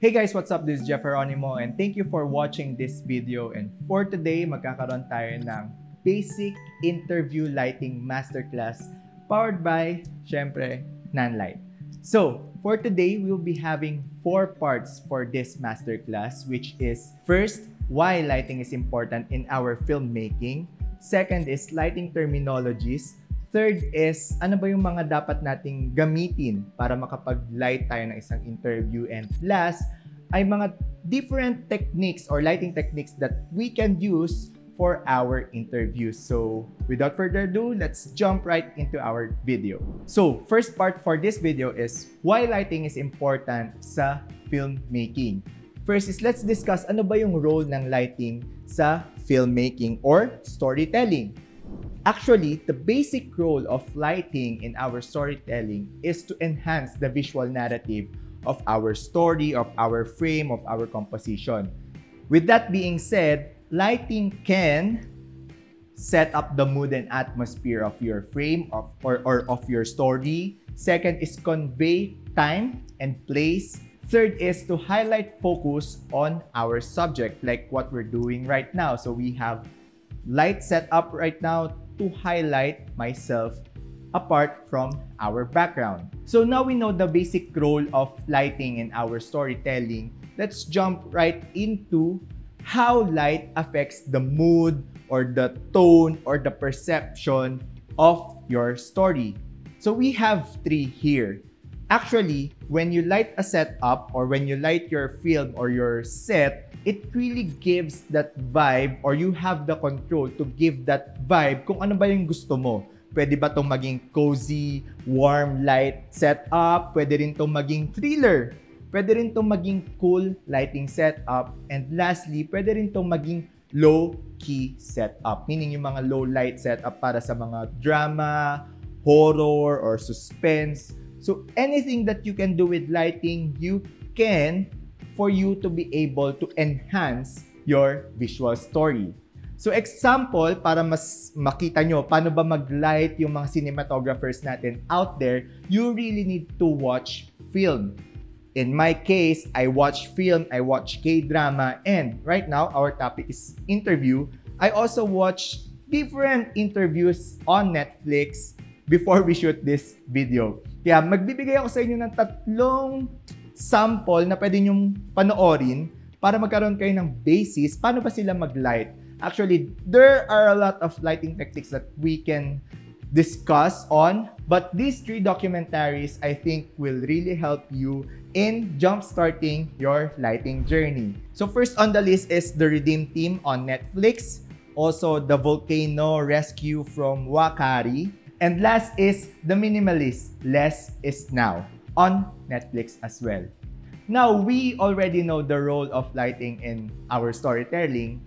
Hey guys, what's up? This is Jeff Geronimo and thank you for watching this video. And for today, magkakaroon tayo ng Basic Interview Lighting Masterclass powered by, syempre, Nanlite. So, for today, we'll be having 4 parts for this masterclass, which is first, why lighting is important in our filmmaking. Second is lighting terminologies. Third is, ano ba yung mga dapat nating gamitin para makapag-light tayo ng isang interview. And last, ay mga different techniques or lighting techniques that we can use for our interviews. So, without further ado, let's jump right into our video. So, first part for this video is why lighting is important sa filmmaking. First is, let's discuss ano ba yung role ng lighting sa filmmaking or storytelling. Actually, the basic role of lighting in our storytelling is to enhance the visual narrative of our story, of our frame, of our composition. With that being said, lighting can set up the mood and atmosphere of your frame or of your story. Second is convey time and place. Third is to highlight focus on our subject, like what we're doing right now. So we have light set up right now to highlight myself apart from our background. So now we know the basic role of lighting in our storytelling. Let's jump right into how light affects the mood or the tone or the perception of your story. So we have 3 here. Actually, when you light a setup or when you light your film or your set, it really gives that vibe or you have the control to give that vibe kung ano ba yung gusto mo. Pwede ba itong maging cozy, warm light setup? Pwede rin itong maging thriller. Pwede rin itong maging cool lighting setup. And lastly, pwede rin itong maging low-key setup. Meaning yung mga low light setup para sa mga drama, horror, or suspense. So anything that you can do with lighting, you can for you to be able to enhance your visual story. So example, para mas makita nyo paano ba mag-light yung mga cinematographers natin out there, you really need to watch film. In my case, I watch film, I watch K-drama, and right now, our topic is interview. I also watch different interviews on Netflix before we shoot this video. Kaya magbibigay ako sa inyo ng 3 sample na pwede nyong panoorin para magkaroon kayo ng basis paano ba sila mag-light. Actually, there are a lot of lighting techniques that we can discuss on, but these 3 documentaries I think will really help you in jump-starting your lighting journey. So first on the list is The Redeem Team on Netflix, also The Volcano Rescue from Wakari, and last is The Minimalist, Less is Now on Netflix as well. Now, we already know the role of lighting in our storytelling.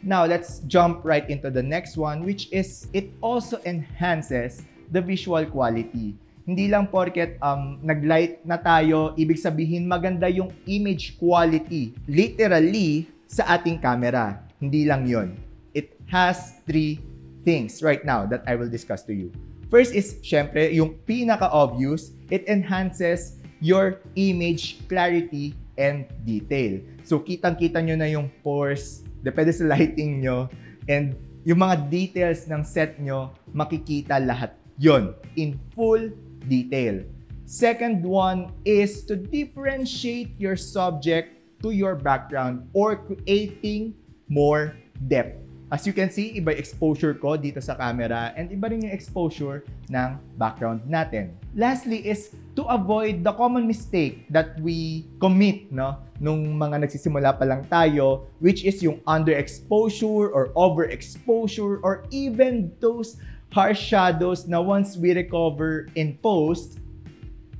Now, let's jump right into the next one, which is it also enhances the visual quality. Hindi lang porket nag-light na tayo, ibig sabihin maganda yung image quality, literally, sa ating camera. Hindi lang yon. It has 3 things right now that I will discuss to you. First is, syempre, yung pinaka-obvious, it enhances your image clarity and detail. So, kitang-kita nyo na yung pores, depende sa lighting nyo, and yung mga details ng set nyo, makikita lahat yon in full detail. Second one is to differentiate your subject to your background or creating more depth. As you can see, iba exposure ko dito sa camera and iba rin yung exposure ng background natin. Lastly is to avoid the common mistake that we commit, no, nung mga nagsisimula pa lang tayo, which is yung underexposure or overexposure or even those harsh shadows na once we recover in post,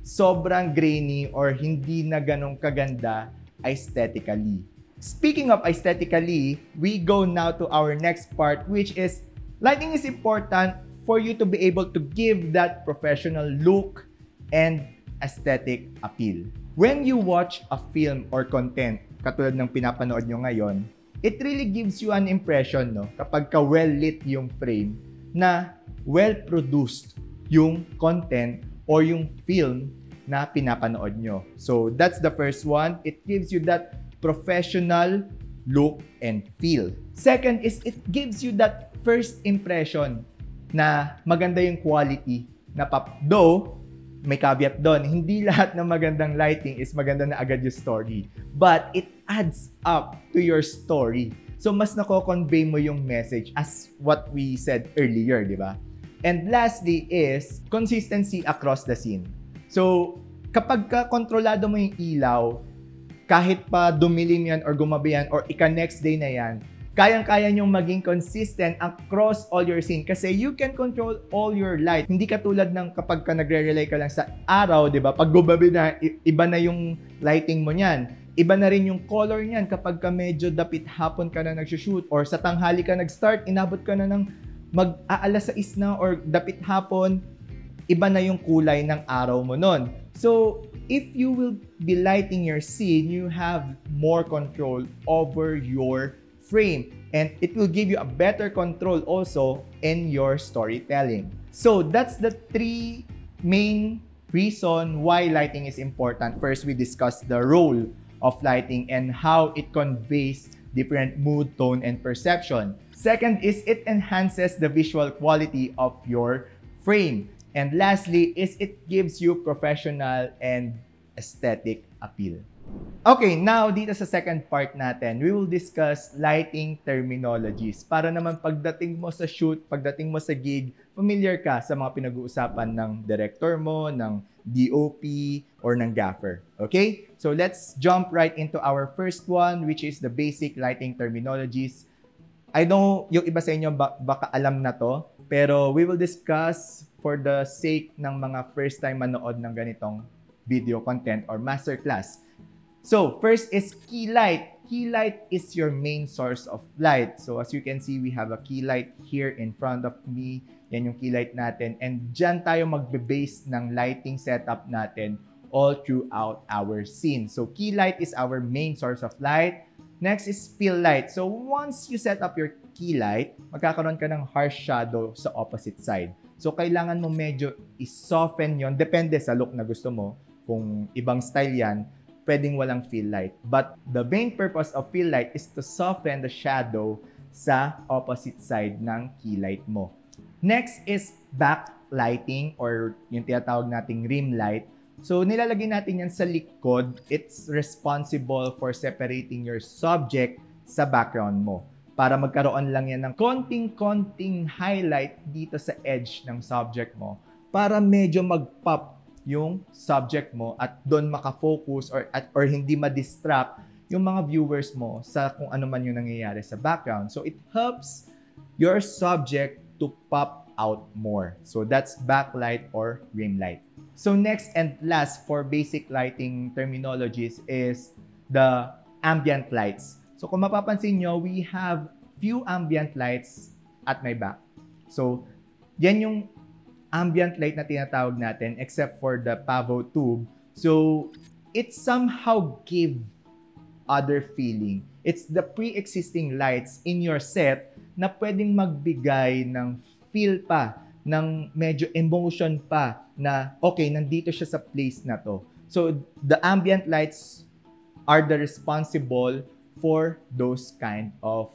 sobrang grainy or hindi na ganong kaganda aesthetically. Speaking of aesthetically, we go now to our next part, which is lighting is important for you to be able to give that professional look and aesthetic appeal. When you watch a film or content, katulad ng pinapanood nyo ngayon, it really gives you an impression, no, kapag ka well-lit yung frame, na well-produced yung content or yung film na pinapanood nyo. So that's the first one. It gives you that professional look and feel. Second is it gives you that first impression na maganda yung quality na though may caveat doon, hindi lahat ng magandang lighting is maganda na agad yung story. But it adds up to your story. So, mas nako-convey mo yung message as what we said earlier, di ba? And lastly is consistency across the scene. So, kapag kontrolado mo yung ilaw, kahit pa dumilim yan or gumabi yan or ika-next day na yan, kayang-kaya nyong maging consistent across all your scene kasi you can control all your light. Hindi katulad ng kapag ka nagre-rely ka lang sa araw, di ba? Pag gumabi na, iba na yung lighting mo niyan. Iba na rin yung color niyan kapag ka medyo dapit hapon ka na nag-shoot or sa tanghali ka nag-start, inabot ka na ng mag-aalas 6 na or dapit hapon, iba na yung kulay ng araw mo nun. So, if you will be lighting your scene, you have more control over your frame and it will give you a better control also in your storytelling. So that's the 3 main reason why lighting is important. First, we discussed the role of lighting and how it conveys different mood, tone, and perception. Second is it enhances the visual quality of your frame. And lastly is it gives you professional and aesthetic appeal. Okay, now dito sa second part natin, we will discuss lighting terminologies para naman pagdating mo sa shoot, pagdating mo sa gig, familiar ka sa mga pinag-uusapan ng director mo, ng DOP, or ng gaffer. Okay? So let's jump right into our first one, which is the basic lighting terminologies. I know yung iba sa inyo baka alam na to, pero we will discuss for the sake ng mga first time manood ng ganitong video content or masterclass. So, first is key light. Key light is your main source of light. So, as you can see, we have a key light here in front of me. Yan yung key light natin. And dyan tayo magbe-base ng lighting setup natin all throughout our scene. So, key light is our main source of light. Next is fill light. So, once you set up your key light, magkakaroon ka ng harsh shadow sa opposite side. So, kailangan mo medyo i-soften yon. Depende sa look na gusto mo. Kung ibang style yan, pwedeng walang fill light. But the main purpose of fill light is to soften the shadow sa opposite side ng key light mo. Next is backlighting or yung tinatawag nating rim light. So, nilalagay natin yan sa likod. It's responsible for separating your subject sa background mo. Para magkaroon lang yan ng konting-konting highlight dito sa edge ng subject mo para medyo mag-pop yung subject mo at doon makafocus or hindi ma-distract yung mga viewers mo sa kung ano man yung nangyayari sa background. So, it helps your subject to pop out more. So, that's backlight or rim light. So, next and last for basic lighting terminologies is the ambient lights. So, kung mapapansin nyo, we have few ambient lights at my back. So, yan yung ambient light na tinatawag natin except for the pavo tube. So, it somehow give other feeling. It's the pre-existing lights in your set na pwedeng magbigay ng feel pa, ng medyo emotion pa na okay, nandito siya sa place na to. So, the ambient lights are the responsible for those kind of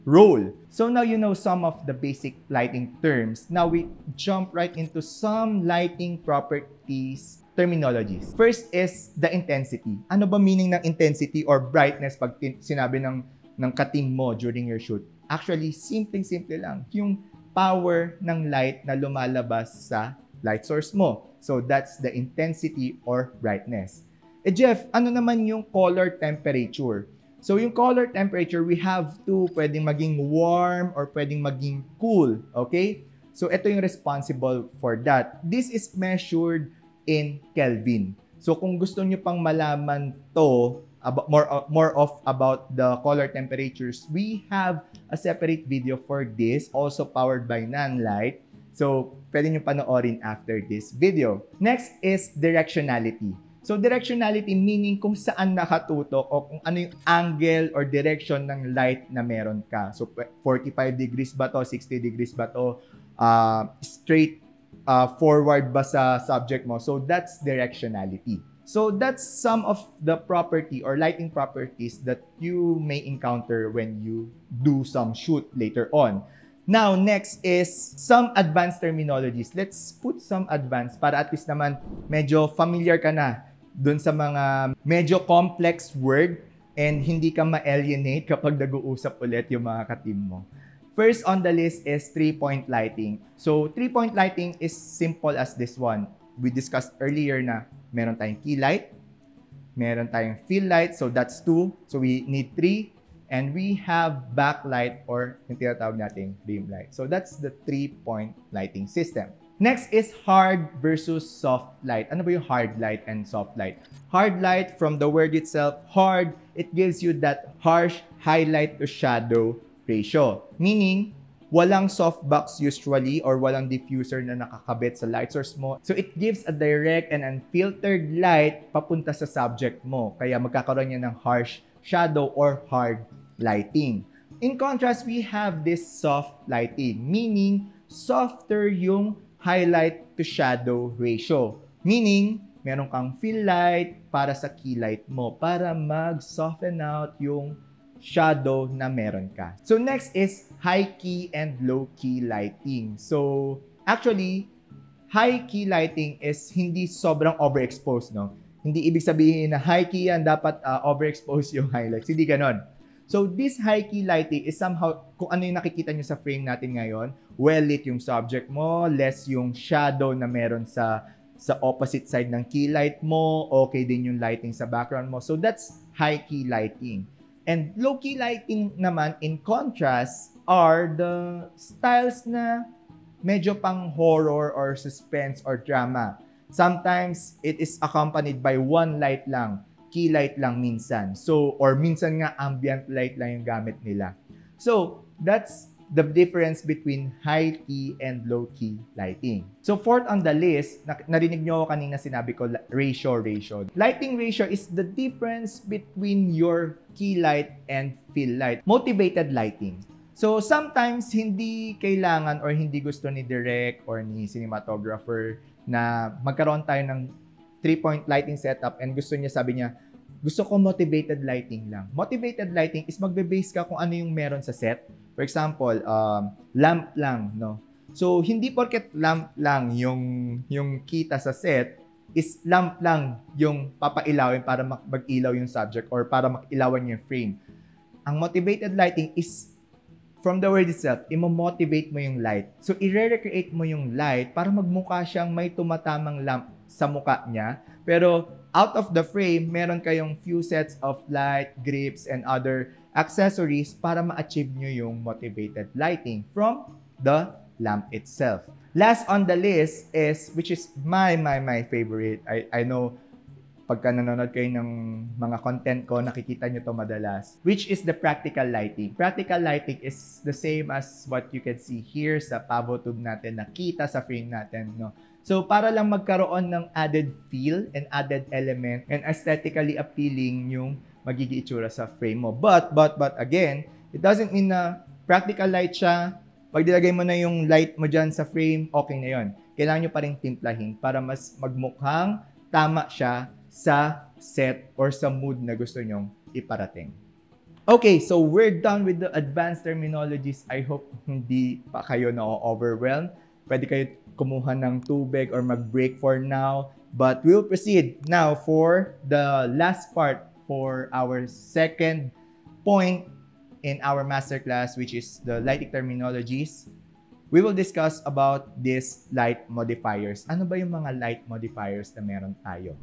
role. So now you know some of the basic lighting terms. Now we jump right into some lighting properties terminologies. First is the intensity. Ano ba meaning ng intensity or brightness pag sinabi ng ka-team mo during your shoot? Actually, simple lang. Yung power ng light na lumalabas sa light source mo. So that's the intensity or brightness. Jeff, ano naman yung color temperature? So, yung color temperature, we have to pwedeng maging warm or pwedeng maging cool. Okay? So, ito yung responsible for that. This is measured in Kelvin. So, kung gusto nyo pang malaman to, more about the color temperatures, we have a separate video for this, also powered by Nanlite. So, pwede nyo panoorin after this video. Next is directionality. So, directionality meaning kung saan nakatutok o kung ano yung angle or direction ng light na meron ka. So, 45 degrees ba to? 60 degrees ba to? Straight forward ba sa subject mo. So that's directionality. So that's some of the property or lighting properties that you may encounter when you do some shoot later on. Now, next is some advanced terminologies. Let's put some advanced para at least naman medyo familiar ka na dun sa mga medyo complex word and hindi ka ma-alienate kapag nag-uusap ulit yung mga ka-team mo. First on the list is 3-point lighting. So, 3-point lighting is simple as this one. We discussed earlier na meron tayong key light, meron tayong fill light, so that's 2. So, we need 3. And we have backlight or yung tinatawag nating beam light. So, that's the 3-point lighting system. Next is hard versus soft light. Ano ba yung hard light and soft light? Hard light, from the word itself, hard, it gives you that harsh highlight to shadow ratio. Meaning, walang softbox usually or walang diffuser na nakakabit sa light source mo. So, it gives a direct and unfiltered light papunta sa subject mo. Kaya magkakaroon niya ng harsh shadow or hard lighting. In contrast, we have this soft lighting, meaning softer yung highlight to shadow ratio. Meaning, meron kang fill light para sa key light mo para mag-soften out yung shadow na meron ka. So next is high key and low key lighting. So actually, high key lighting is hindi sobrang overexposed, no? Hindi ibig sabihin na high key yan, dapat overexpose yung highlights. Hindi ganon. So this high key lighting is somehow, kung ano yung nakikita nyo sa frame natin ngayon, well lit yung subject mo, less yung shadow na meron sa opposite side ng key light mo, okay din yung lighting sa background mo. So that's high key lighting. And low key lighting naman, in contrast, are the styles na medyo pang horror or suspense or drama. Sometimes it is accompanied by one light lang, key light lang minsan. So, or minsan nga ambient light lang yung gamit nila. So, that's the difference between high key and low key lighting. So, fourth on the list, narinig nyo kanina sinabi ko, ratio. Lighting ratio is the difference between your key light and fill light. Motivated lighting. So, sometimes hindi kailangan or hindi gusto ni direct or ni cinematographer na magkaroon tayo ng 3-point lighting setup and gusto niya, sabi niya, gusto ko motivated lighting lang. Motivated lighting is magbe-base ka kung ano yung meron sa set. For example, lamp lang, no? So, hindi porket lamp lang yung kita sa set, is lamp lang yung papailawin para mag-ilaw yung subject or para mag-ilawan yung frame. Ang motivated lighting is, from the word itself, imo-motivate mo yung light. So, i-recreate mo yung light para magmukha siyang may tumatamang lamp sa mukha niya. Pero, out of the frame, meron kayong few sets of light, grips, and other accessories para ma-achieve nyo yung motivated lighting from the lamp itself. Last on the list is, which is my favorite. I know, pagka nanonood kayo ng mga content ko, nakikita nyo to madalas, which is the practical lighting. Practical lighting is the same as what you can see here sa pavo tube natin, nakita sa frame natin, no? So, para lang magkaroon ng added feel and added element and aesthetically appealing yung magiging itsura sa frame mo. But again, it doesn't mean na practical light siya. Pag dilagay mo na yung light mo dyan sa frame, okay na yun. Kailangan nyo pa rin timplahin para mas magmukhang tama siya sa set or sa mood na gusto nyong iparating. Okay, so we're done with the advanced terminologies. I hope hindi pa kayo na-overwhelmed. Pwede kayo kumuha ng tubig or mag-break for now. But we'll proceed now for the last part for our second point in our masterclass, which is the lighting terminologies. We will discuss about these light modifiers. Ano ba yung mga light modifiers na meron tayo?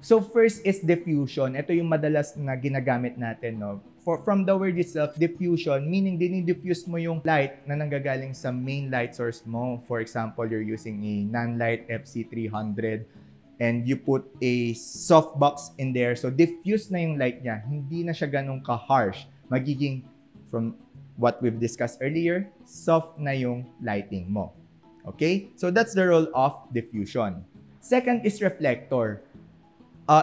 So first is diffusion. Ito yung madalas na ginagamit natin, no? From the word itself, diffusion, meaning dinidiffuse mo yung light na nanggagaling sa main light source mo. For example, you're using a Nanlite FC300 and you put a softbox in there. So diffuse na yung light niya. Hindi na siya ganun ka-harsh. Magiging, from what we've discussed earlier, soft na yung lighting mo. Okay? So that's the role of diffusion. Second is reflector.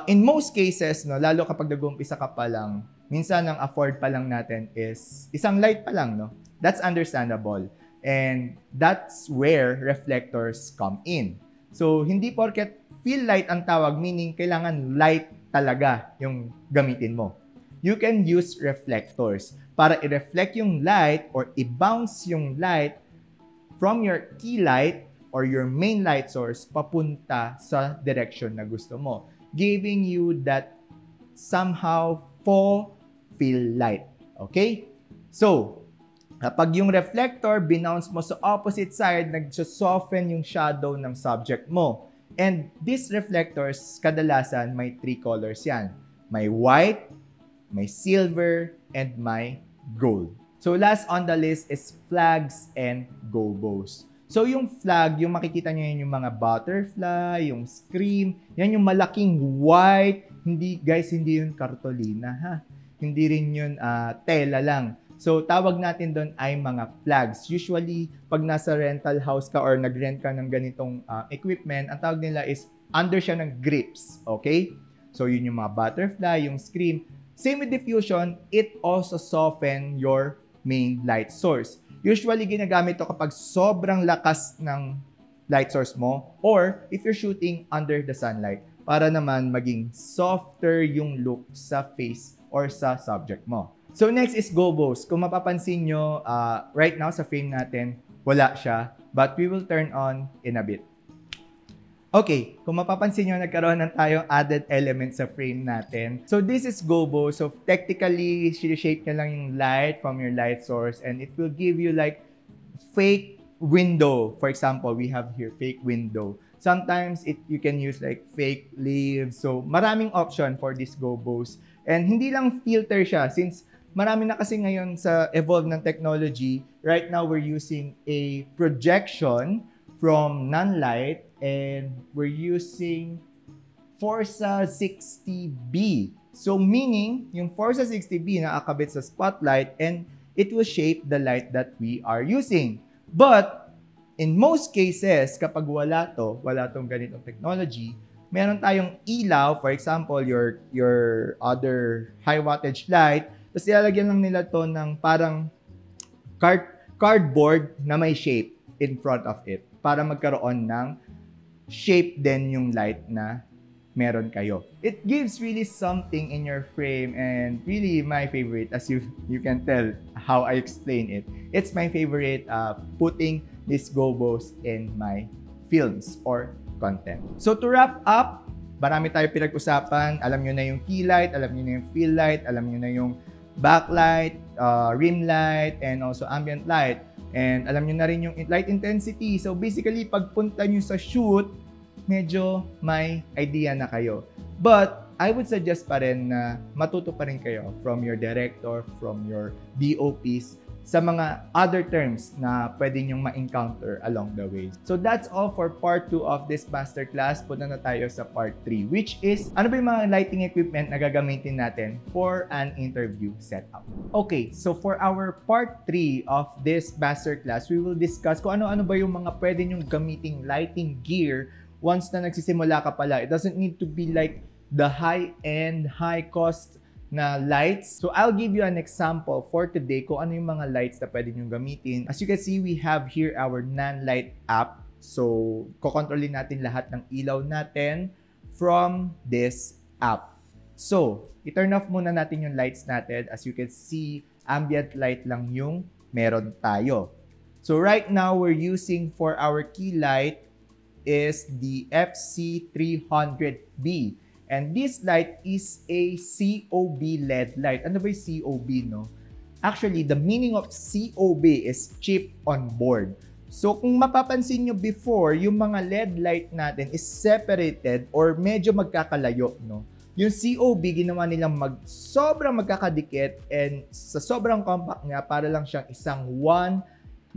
In most cases, no, lalo kapag nag-uumpisa ka pa lang, minsan ang afford pa lang natin is isang light pa lang, no? That's understandable. And that's where reflectors come in. So, hindi porket fill light ang tawag, meaning kailangan light talaga yung gamitin mo. You can use reflectors para i-reflect yung light or i-bounce yung light from your key light or your main light source papunta sa direction na gusto mo, giving you that somehow faux fill light. Okay? So, kapag yung reflector, binounce mo sa opposite side, nag-soften yung shadow ng subject mo. And these reflectors, kadalasan, may 3 colors yan. May white, may silver, and may gold. So last on the list is flags and gobos. So yung flag, yung makikita nyo yun, yung mga butterfly, yung scream, yan yung malaking white. Hindi, guys, hindi yun kartolina, ha? Hindi rin yun tela lang. So, tawag natin doon ay mga flags. Usually, pag nasa rental house ka or nag-rent ka ng ganitong equipment, ang tawag nila is under siya ng grips. Okay? So, yun yung mga butterfly, yung scream. Same with diffusion, it also soften your main light source. Usually, ginagamit to kapag sobrang lakas ng light source mo or if you're shooting under the sunlight para naman maging softer yung look sa face or sa subject mo. So next is gobos. Kung mapapansin nyo, right now sa frame natin, wala siya. But we will turn on in a bit. Okay, kung mapapansin nyo, nagkaroon ng tayong added element sa frame natin. So this is gobo. So technically, shape nyo lang yung light from your light source and it will give you like fake window. For example, we have here fake window. Sometimes you can use like fake leaves. So maraming option for these gobos. And hindi lang filter siya since marami na kasi ngayon sa evolve ng technology. Right now, we're using a projection from non-light and we're using Forza 60B. So, meaning, yung Forza 60B nakakabit sa spotlight and it will shape the light that we are using. But, in most cases, kapag wala tong ganitong technology, meron tayong ilaw, for example, your other high wattage light, tapos ilalagyan lang nila to ng parang cardboard na may shape in front of it para magkaroon ng shape din yung light na meron kayo. It gives really something in your frame and really my favorite as you can tell how I explain it. It's my favorite putting these gobos in my films or content. So to wrap up, marami tayo pinag-usapan. Alam nyo na yung key light, alam nyo na yung fill light, alam nyo na yung backlight, rim light, and also ambient light. And alam nyo na rin yung light intensity. So basically, pagpunta nyo sa shoot, medyo may idea na kayo. But I would suggest pa rin na matuto pa rin kayo from your director, from your DOPs, sa mga other terms na pwede nyong ma-encounter along the way. So that's all for part 2 of this masterclass. Punta na tayo sa part 3, which is ano ba yung mga lighting equipment na gagamitin natin for an interview setup. Okay, so for our part 3 of this masterclass, we will discuss kung ano-ano ba yung mga pwede nyong gamiting lighting gear once na nagsisimula ka pala. It doesn't need to be like the high-end, high-cost na lights. So I'll give you an example for today kung ano yung mga lights na pwede nyo gamitin. As you can see, we have here our non-light app. So, kokontrolin natin lahat ng ilaw natin from this app. So, i-turn off muna natin yung lights natin. As you can see, ambient light lang yung meron tayo. So, right now, we're using for our key light is the FC300B. And this light is a COB LED light. Ano ba yung COB, no? Actually, the meaning of COB is chip on board. So, kung mapapansin nyo before, yung mga LED light natin is separated or medyo magkakalayo, no? Yung COB, ginawa nilang sobrang magkakadikit and sa sobrang compact niya, para lang siyang isang one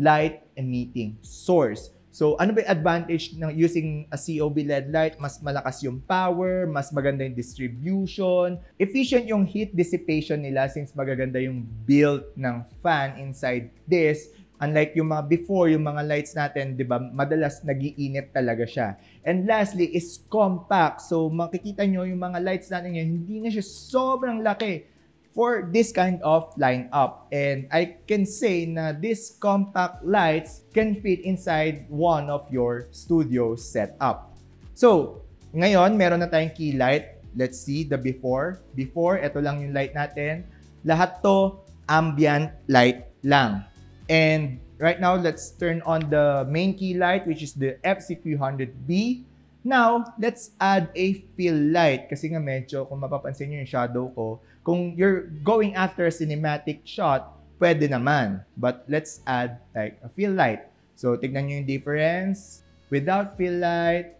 light emitting source. So, ano ba yung advantage ng using a COB LED light? Mas malakas yung power, mas maganda yung distribution, efficient yung heat dissipation nila since magaganda yung build ng fan inside this. Unlike yung mga before, yung mga lights natin, di ba, madalas nagiinit talaga siya. And lastly is compact. So, makikita nyo yung mga lights natin ngayon, hindi na siya sobrang laki. for this kind of lineup. And I can say na these compact lights can fit inside one of your studio setup. So, ngayon, meron na tayong key light. Let's see the before. Before, ito lang yung light natin. Lahat to ambient light lang. And right now, let's turn on the main key light, which is the FC300B. Now, let's add a fill light. Kasi nga medyo, kung mapapansin nyo yung shadow ko, kung you're going after a cinematic shot, pwede naman. But let's add like a fill light. So, tignan nyo yung difference. Without fill light,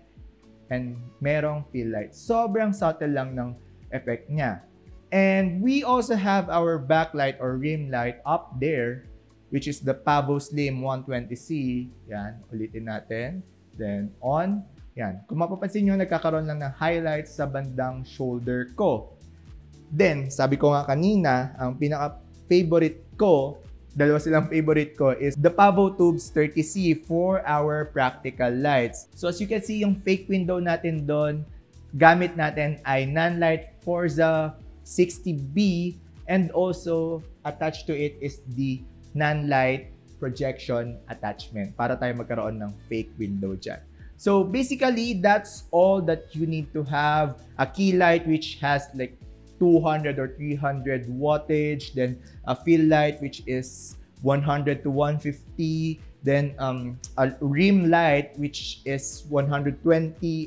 and merong fill light. Sobrang subtle lang ng effect niya. And we also have our backlight or rim light up there, which is the Pavo Slim 120C. Yan, ulitin natin. Then, on. Yan. Kung mapapansin nyo, nagkakaroon lang ng highlights sa bandang shoulder ko. Then, sabi ko nga kanina, ang pinaka-favorite ko, dalawa silang favorite ko, is the Pavo Tubes 30C for our practical lights. So, as you can see, yung fake window natin doon, gamit natin ay Nanlite Forza 60B, and also attached to it is the Nanlite projection attachment para tayo magkaroon ng fake window dyan. So basically, that's all that you need to have. A key light which has like 200 or 300 wattage, then a fill light which is 100 to 150, then a rim light which is 120,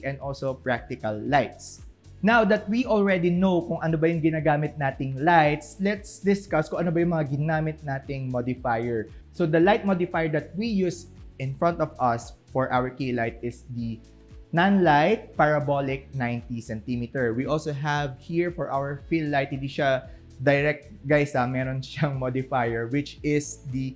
and also practical lights. Now that we already know kung ano ba yung ginagamit nating lights, let's discuss kung ano ba yung mga ginamit nating modifier. So the light modifier that we use in front of us for our key light is the Nanlite Parabolic 90 cm. We also have here for our fill light, hindi siya direct guys, meron siyang modifier which is the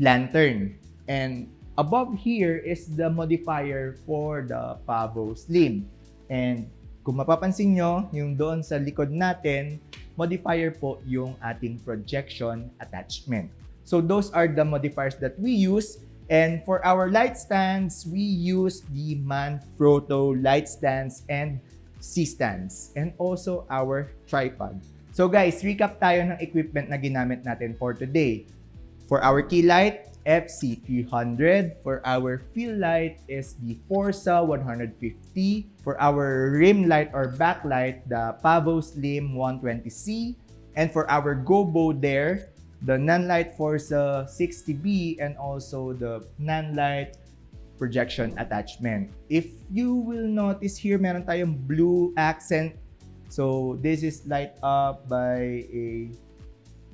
lantern. And above here is the modifier for the Pavo Slim. And kung mapapansin nyo, yung doon sa likod natin, modifier po yung ating projection attachment. So those are the modifiers that we use. And for our light stands, we use the Manfrotto light stands and C-stands. And also our tripod. So guys, recap tayo ng equipment na ginamit natin for today. For our key light, FC300. For our fill light is the Forza 150. For our rim light or backlight, the Pavo Slim 120C. And for our gobo there, the Nanlite Forza 60B, and also the Nanlite projection attachment. If you will notice here, meron tayong blue accent. So this is light up by a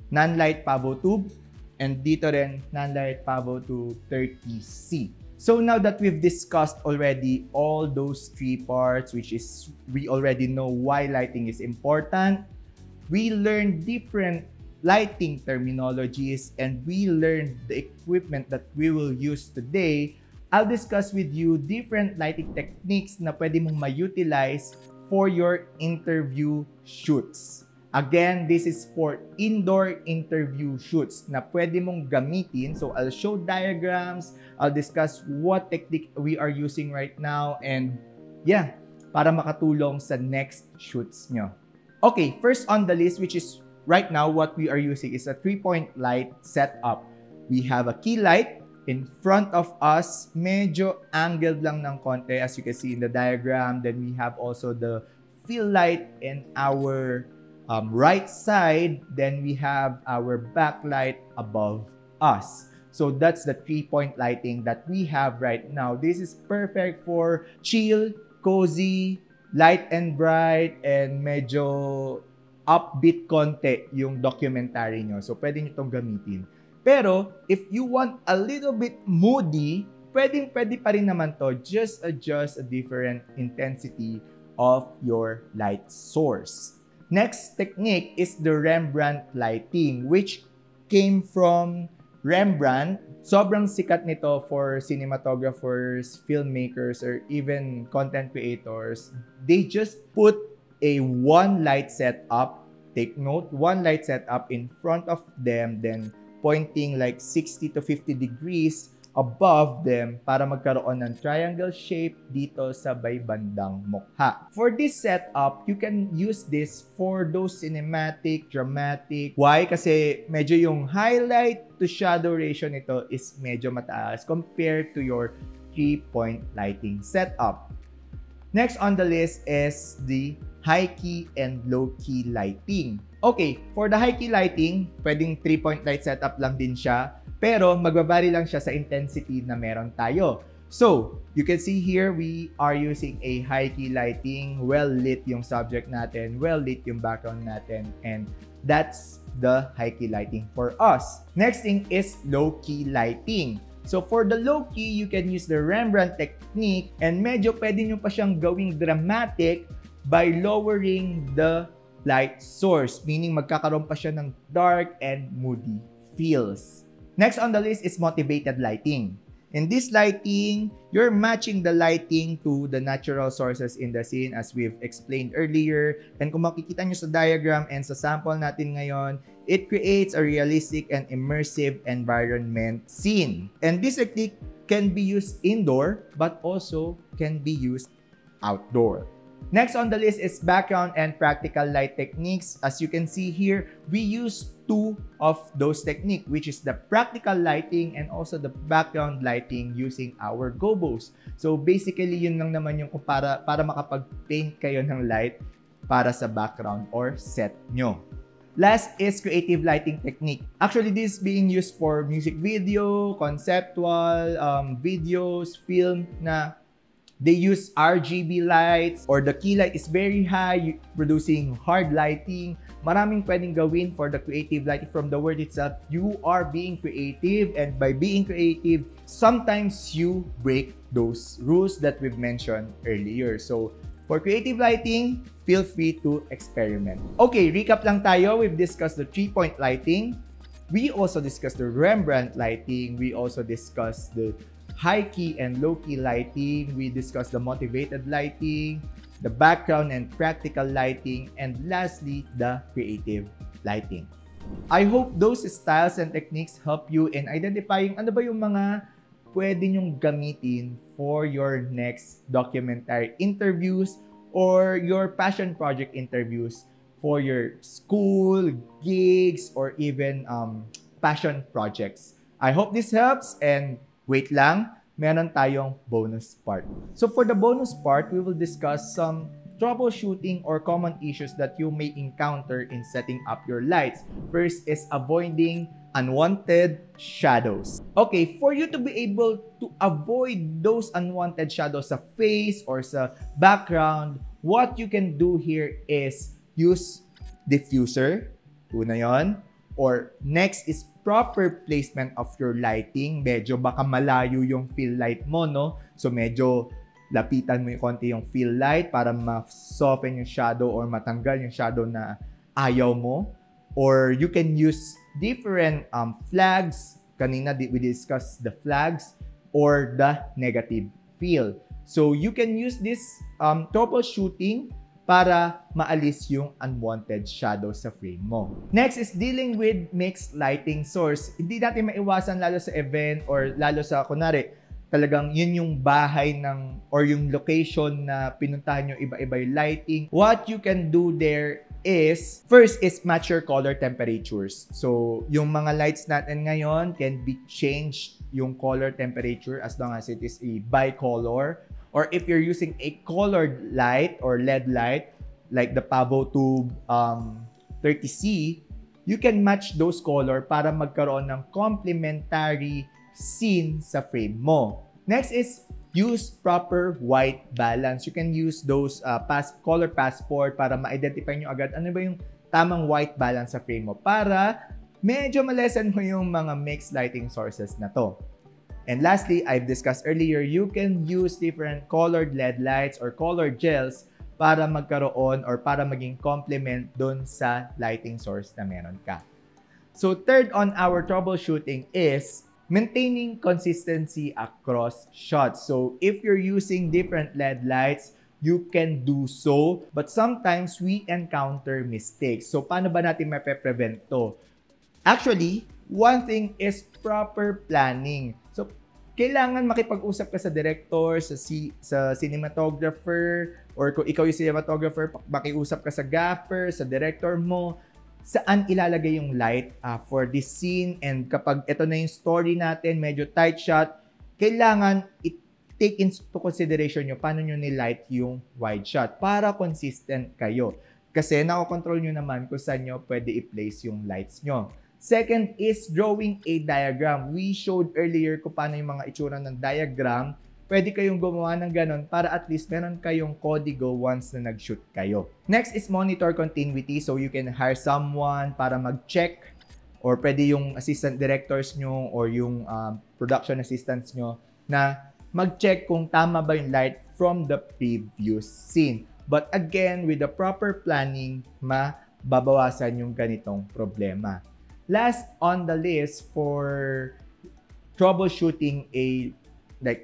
Nanlite Pavo tube. And dito rin, Nanlite Pavo Tube 30C. So now that we've discussed already all those three parts, which is we already know why lighting is important, we learned different lighting terminologies, and we learned the equipment that we will use today. I'll discuss with you different lighting techniques na pwede mong ma-utilize for your interview shoots. Again, this is for indoor interview shoots na pwede mong gamitin. So I'll show diagrams, I'll discuss what technique we are using right now, and yeah, para makatulong sa next shoots nyo. Okay, first on the list, which is right now what we are using, is a 3-point light setup. We have a key light in front of us, medyo angled lang ng konti as you can see in the diagram. Then we have also the fill light in our right side, then we have our backlight above us. So that's the 3-point lighting that we have right now. This is perfect for chill, cozy, light and bright, and medyo upbeat konti yung documentary nyo. So pwede nyo itong gamitin. Pero if you want a little bit moody, pwede pa rin naman to. Just adjust a different intensity of your light source. Next technique is the Rembrandt lighting, which came from Rembrandt. Sobrang sikat nito for cinematographers, filmmakers, or even content creators. They just put a one light setup, take note, one light setup in front of them, then pointing like 60 to 50 degrees above them para magkaroon ng triangle shape dito sa may bandang mukha. For this setup, you can use this for those cinematic, dramatic. Why? Kasi medyo yung highlight to shadow ratio nito is medyo mataas compared to your 3-point lighting setup. Next on the list is the high key and low key lighting. Okay, for the high key lighting, pwedeng 3-point light setup lang din siya. Pero magbabari lang siya sa intensity na meron tayo. So, you can see here, we are using a high key lighting. Well lit yung subject natin, well lit yung background natin, and that's the high key lighting for us. Next thing is low key lighting. So for the low key, you can use the Rembrandt technique, and medyo pwede nyo pa siyang gawing dramatic by lowering the light source, meaning magkakaroon pa siya ng dark and moody feels. Next on the list is motivated lighting. In this lighting, you're matching the lighting to the natural sources in the scene as we've explained earlier. And kung makikita nyo sa diagram and sa sample natin ngayon, it creates a realistic and immersive environment scene. And this technique can be used indoor, but also can be used outdoor. Next on the list is background and practical light techniques. As you can see here, we use two of those techniques, which is the practical lighting and also the background lighting using our gobos. So basically, yun lang naman yung para makapag-paint kayo ng light para sa background or set nyo. Last is creative lighting technique. Actually, this is being used for music video, conceptual, videos, film na they use RGB lights or the key light is very high, producing hard lighting. Maraming pwedeng gawin for the creative lighting. From the word itself, you are being creative, and by being creative, sometimes you break those rules that we've mentioned earlier. So for creative lighting, feel free to experiment. Okay, recap lang tayo. We've discussed the 3-point lighting. We also discussed the Rembrandt lighting. We also discussed the high key and low key lighting. We discussed the motivated lighting, the background and practical lighting, and lastly, the creative lighting. I hope those styles and techniques help you in identifying ano ba yung mga pwede nyong gamitin for your next documentary interviews or your passion project interviews for your school, gigs, or even passion projects. I hope this helps, and wait lang, meron tayong bonus part. So for the bonus part, we will discuss some troubleshooting or common issues that you may encounter in setting up your lights. First is avoiding unwanted shadows. Okay, for you to be able to avoid those unwanted shadows sa face or sa background, what you can do here is use diffuser. Una yon. Or next is proper placement of your lighting. Medyo baka malayo yung fill light mo, no? So medyo lapitan mo yung konti yung fill light para ma-soften yung shadow or matanggal yung shadow na ayaw mo. Or you can use different flags. Kanina we discussed the flags or the negative fill. So you can use this troubleshooting para maalis yung unwanted shadow sa frame mo. Next is dealing with mixed lighting source. Hindi natin maiwasan lalo sa event or lalo sa, kunwari, talagang yun yung bahay ng or yung location na pinuntahan nyo, iba-iba yung lighting. What you can do there is, first is match your color temperatures. So, yung mga lights natin ngayon can be changed yung color temperature as long as it is a bicolor. Or if you're using a colored light or LED light, like the Pavo Tube 30C, you can match those color para magkaroon ng complementary scene sa frame mo. Next is use proper white balance. You can use those color passport para ma-identify nyo agad ano ba yung tamang white balance sa frame mo para medyo malesen mo yung mga mixed lighting sources na to. And lastly, I've discussed earlier, you can use different colored LED lights or colored gels para magkaroon or para maging complement dun sa lighting source na meron ka. So third on our troubleshooting is maintaining consistency across shots. So if you're using different LED lights, you can do so, but sometimes we encounter mistakes. So paano ba natin mape-prevent to? Actually, one thing is proper planning. So kailangan makipag-usap ka sa director, sa cinematographer, or kung ikaw yung cinematographer, makiusap ka sa gaffer, sa director mo, saan ilalagay yung light for this scene. And kapag ito na yung story natin, medyo tight shot, kailangan take into consideration nyo paano nyo nilight yung wide shot para consistent kayo. Kasi nakokontrol nyo naman kung saan nyo pwede i-place yung lights nyo. Second is drawing a diagram. We showed earlier kung paano yung mga itsura ng diagram. Pwede kayong gumawa ng ganon para at least meron kayong kodigo once na nag-shoot kayo. Next is monitor continuity. So you can hire someone para mag-check, or pwede yung assistant directors nyo or yung production assistants nyo na mag-check kung tama ba yung light from the previous scene. But again, with the proper planning, mababawasan yung ganitong problema. Last on the list for troubleshooting a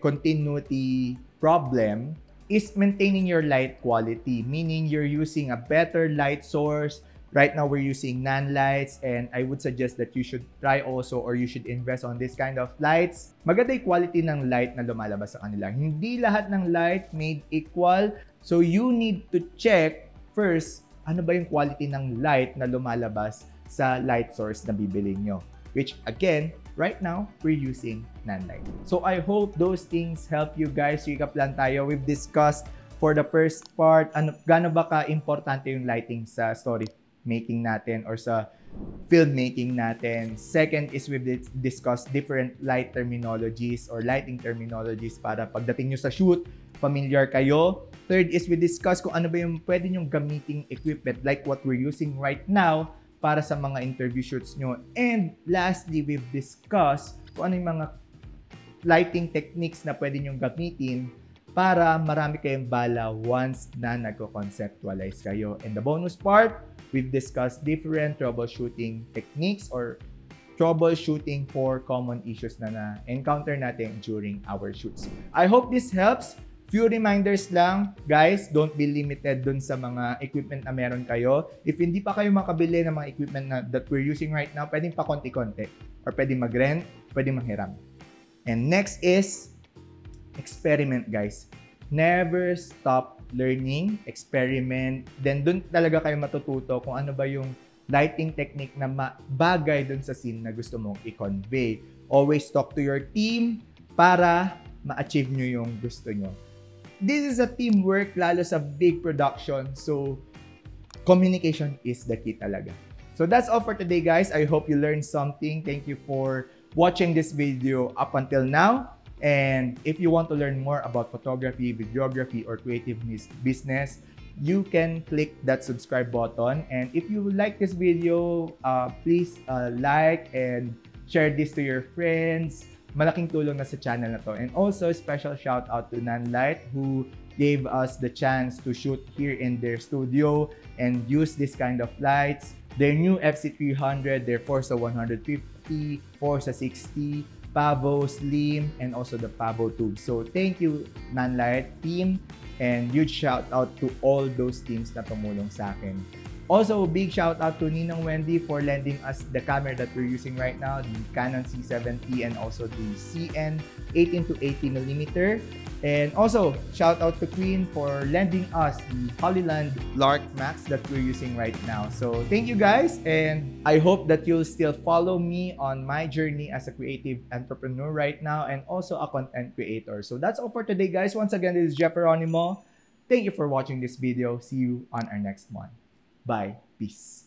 continuity problem is maintaining your light quality, meaning you're using a better light source. Right now, we're using NaN lights, and I would suggest that you should try also, or you should invest on this kind of lights. Maganda yung quality ng light na lumalabas sa kanila. Hindi lahat ng light made equal, so you need to check first, ano ba yung quality ng light na lumalabas sa light source na bibili nyo. Which, again, right now, we're using NaN light. So, I hope those things help you guys. Recap lang tayo. We've discussed for the first part, gaano ba ka-importante yung lighting sa story making natin or sa filmmaking natin. Second is we've discussed different light terminologies or lighting terminologies para pagdating nyo sa shoot, familiar kayo. Third is we discussed kung ano ba yung pwede nyong gamiting equipment like what we're using right now para sa mga interview shoots nyo. And lastly, we've discussed kung ano yung mga lighting techniques na pwede nyong gamitin para marami kayong bala once na nagko-conceptualize kayo. And the bonus part, we've discussed different troubleshooting techniques or troubleshooting for common issues na na-encounter natin during our shoots. I hope this helps. Few reminders lang, guys, don't be limited dun sa mga equipment na meron kayo. If hindi pa kayo makabili ng mga equipment that we're using right now, pwedeng pa konti-konti. Or pwedeng mag-rent, pwedeng manghiram. And next is experiment, guys. Never stop learning, experiment. Then dun talaga kayo matututo kung ano ba yung lighting technique na bagay dun sa scene na gusto mong i-convey. Always talk to your team para ma-achieve nyo yung gusto nyo. This is a teamwork, lalo sa big production. So, communication is the key talaga. So, that's all for today, guys. I hope you learned something. Thank you for watching this video up until now. And if you want to learn more about photography, videography, or creative business, you can click that subscribe button. And if you like this video, please like and share this to your friends. Malaking tulong na sa channel na to. And also, special shout out to NaN Light who gave us the chance to shoot here in their studio and use this kind of lights. Their new FC300, their Forza 150, Forza 60, Pavo Slim, and also the Pavo Tube. So, thank you, NaN Light team, and huge shout out to all those teams na tumulong sa akin. Also, big shout out to Ninong Wendy for lending us the camera that we're using right now, the Canon C7T and also the CN 18 to 80mm. And also, shout out to Queen for lending us the Hollyland Lark Max that we're using right now. So, thank you guys, and I hope that you'll still follow me on my journey as a creative entrepreneur right now and also a content creator. So, that's all for today, guys. Once again, this is Jeff Geronimo. Thank you for watching this video. See you on our next one. Bye. Peace.